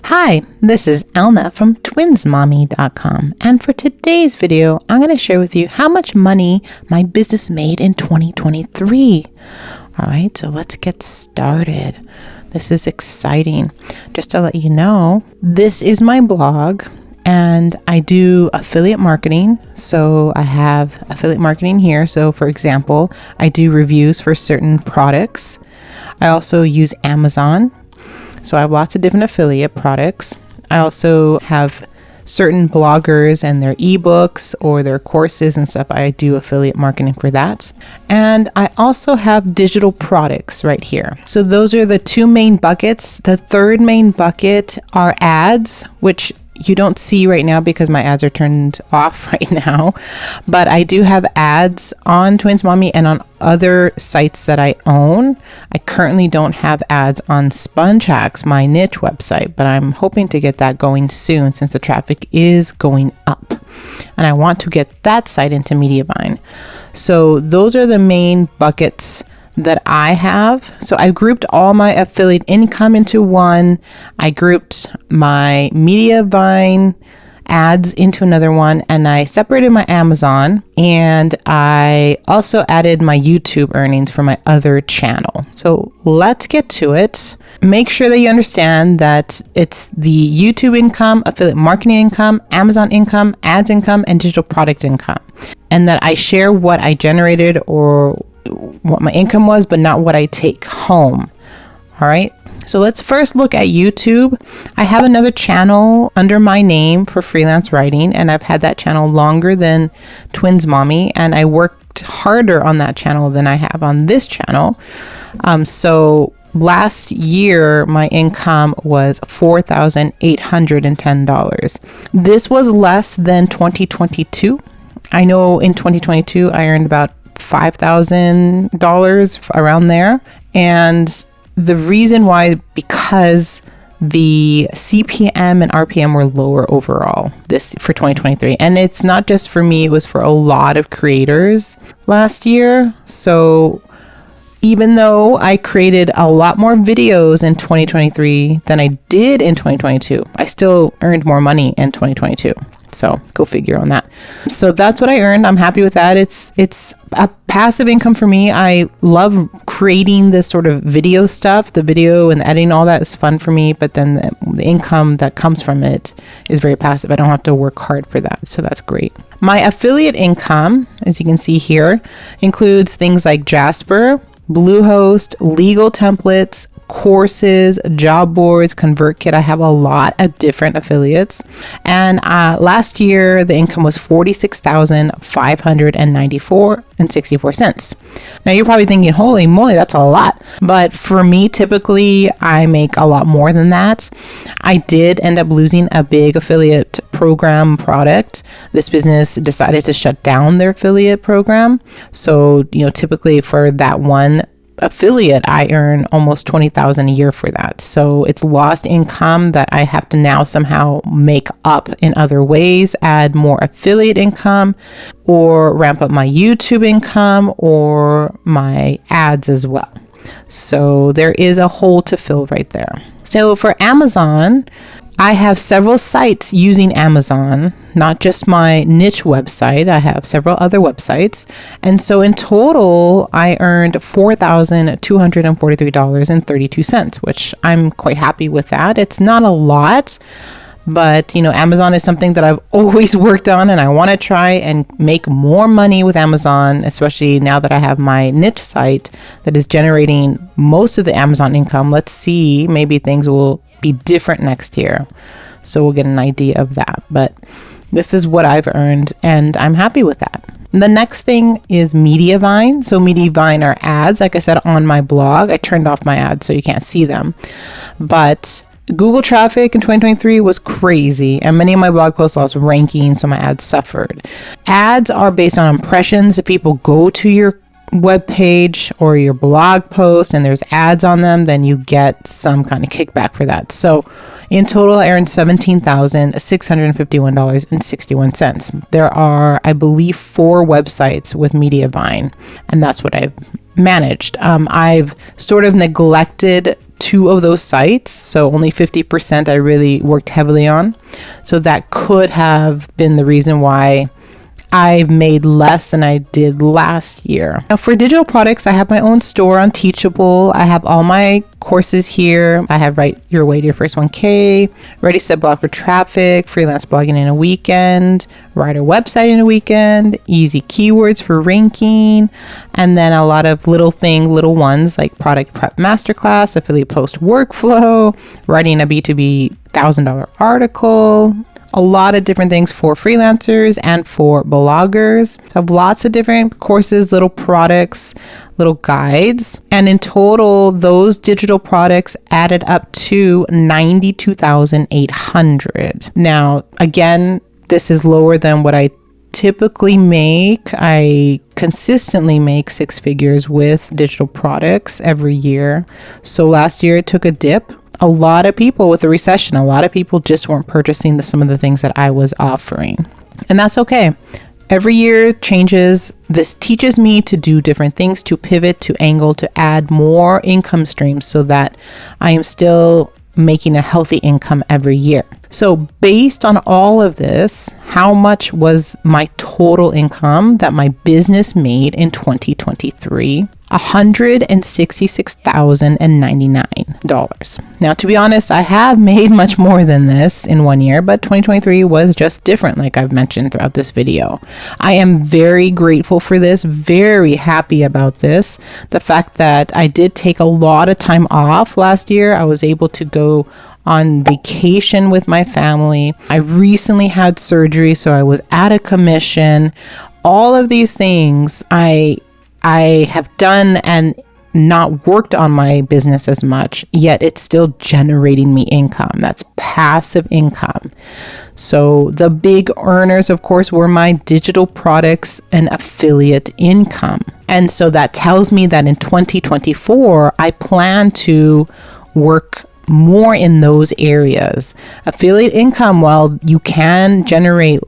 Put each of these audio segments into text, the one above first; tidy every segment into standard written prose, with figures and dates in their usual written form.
Hi, this is Elna from twinsmommy.com, and for today's video, I'm going to share with you how much money my business made in 2023. All right, so let's get started. This is exciting. Just to let you know, this is my blog, and I do affiliate marketing. So I have affiliate marketing here. So for example, I do reviews for certain products. I also use Amazon. So I have lots of different affiliate products. I also have certain bloggers and their ebooks or their courses and stuff. I do affiliate marketing for that. And I also have digital products right here. So those are the two main buckets. The third main bucket are ads, which you don't see right now because my ads are turned off right now, but I do have ads on Twins Mommy and on other sites that I own. I currently don't have ads on Sponge Hacks, my niche website, but I'm hoping to get that going soon since the traffic is going up and I want to get that site into Mediavine. So those are the main buckets that I have. So I grouped all my affiliate income into one. I grouped my Mediavine ads into another one, and I separated my Amazon, and I also added my YouTube earnings for my other channel. So let's get to it. Make sure that you understand that it's the YouTube income, affiliate marketing income, Amazon income, ads income, and digital product income. And that I share what I generated or what my income was, but not what I take home. All right. So let's first look at YouTube. I have another channel under my name for freelance writing, and I've had that channel longer than Twins Mommy, and I worked harder on that channel than I have on this channel. So last year, my income was $4,810. This was less than 2022. I know in 2022, I earned about $5,000 around there. And the reason why, because the CPM and RPM were lower overall this for 2023. And it's not just for me, it was for a lot of creators last year. So even though I created a lot more videos in 2023 than I did in 2022, I still earned more money in 2022. So go figure on that. So that's what I earned. I'm happy with that. It's a passive income for me. I love creating this sort of video stuff. The video and the editing, all that is fun for me. But then the income that comes from it is very passive. I don't have to work hard for that. So that's great. My affiliate income, as you can see here, includes things like Jasper, Bluehost, legal templates, courses, job boards, ConvertKit. I have a lot of different affiliates. And last year, the income was $46,594.64. Now you're probably thinking, holy moly, that's a lot. But for me, typically, I make a lot more than that. I did end up losing a big affiliate program product. This business decided to shut down their affiliate program. So, typically for that one affiliate, I earn almost $20,000 a year for that. So it's lost income that I have to now somehow make up in other ways, add more affiliate income, or ramp up my YouTube income or my ads as well. So there is a hole to fill right there. So for Amazon, I have several sites using Amazon, not just my niche website. I have several other websites. And so in total, I earned $4,243.32, which I'm quite happy with that. It's not a lot, but Amazon is something that I've always worked on, and I want to try and make more money with Amazon, especially now that I have my niche site that is generating most of the Amazon income. Let's see, maybe things will be different next year. So we'll get an idea of that. But this is what I've earned, and I'm happy with that. The next thing is Mediavine. So Mediavine are ads. Like I said on my blog, I turned off my ads so you can't see them. But Google traffic in 2023 was crazy, and many of my blog posts lost ranking, so my ads suffered. Ads are based on impressions. If people go to your web page or your blog post and there's ads on them, then you get some kind of kickback for that. So in total, I earned $17,651.61. There are, I believe, 4 websites with Mediavine, and that's what I've managed. I've sort of neglected 2 of those sites, so only 50% I really worked heavily on. So that could have been the reason why I've made less than I did last year. Now for digital products, I have my own store on Teachable. I have all my courses here. I have Write Your Way to Your First 1K, Ready Set Block for Traffic, Freelance Blogging in a Weekend, Write a Website in a Weekend, Easy Keywords for Ranking, and then a lot of little ones like Product Prep Masterclass, Affiliate Post Workflow, Writing a B2B $1,000 article, a lot of different things for freelancers and for bloggers. So I have lots of different courses, little products, little guides. And in total, those digital products added up to $92,800. Now, again, this is lower than what I typically make. I consistently make 6 figures with digital products every year. So last year it took a dip. A lot of people with the recession, a lot of people just weren't purchasing some of the things that I was offering. And that's okay. Every year changes. This teaches me to do different things, to pivot, to angle, to add more income streams so that I am still making a healthy income every year. So based on all of this, how much was my total income that my business made in 2023? $166,099. Now, to be honest, I have made much more than this in 1 year, but 2023 was just different, like I've mentioned throughout this video. I am very grateful for this, very happy about this. The fact that I did take a lot of time off last year. I was able to go on vacation with my family. I recently had surgery, so I was at a commission. All of these things I have done and not worked on my business as much, yet it's still generating me income. That's passive income. So the big earners, of course, were my digital products and affiliate income. And so that tells me that in 2024, I plan to work more in those areas. Affiliate income, while you can generate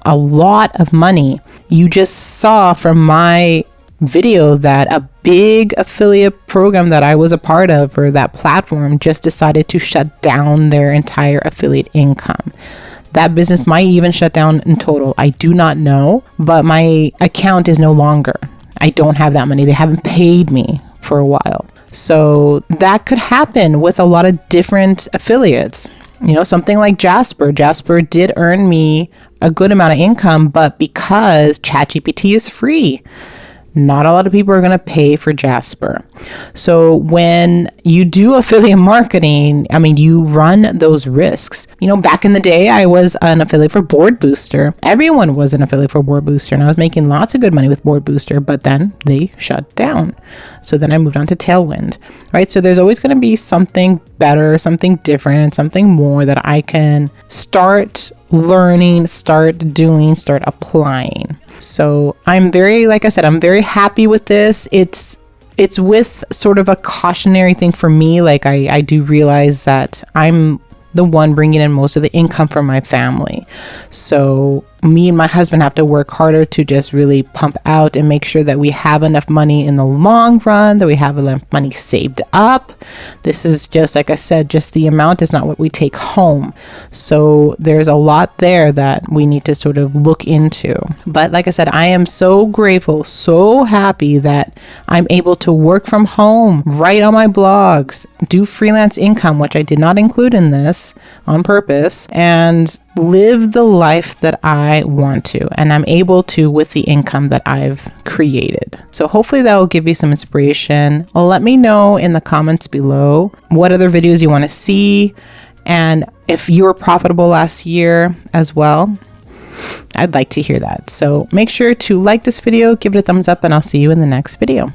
a lot of money, you just saw from my video that a big affiliate program that I was a part of, or that platform, just decided to shut down their entire affiliate income. That business might even shut down in total. I do not know, but my account is no longer. I don't have that money. They haven't paid me for a while. So that could happen with a lot of different affiliates. You know, something like Jasper. Jasper did earn me a good amount of income, but because ChatGPT is free, not a lot of people are going to pay for Jasper. So when you do affiliate marketing, I mean, you run those risks. You know, back in the day, I was an affiliate for Board Booster. Everyone was an affiliate for Board Booster, and I was making lots of good money with Board Booster, but then they shut down. So then I moved on to Tailwind, right? So there's always going to be something better, something different, something more that I can start learning, start doing, start applying. So I'm very, like I said, I'm very happy with this. It's with sort of a cautionary thing for me. Like I do realize that I'm the one bringing in most of the income from my family. So me and my husband have to work harder to just really pump out and make sure that we have enough money in the long run, that we have enough money saved up. This is just, like I said, just the amount is not what we take home. So there's a lot there that we need to sort of look into. But like I said, I am so grateful, so happy that I'm able to work from home, write on my blogs, do freelance income, which I did not include in this on purpose, and live the life that I want to, and I'm able to with the income that I've created. So hopefully that will give you some inspiration. Let me know in the comments below what other videos you want to see, and if you were profitable last year as well. I'd like to hear that. So make sure to like this video, give it a thumbs up, and I'll see you in the next video.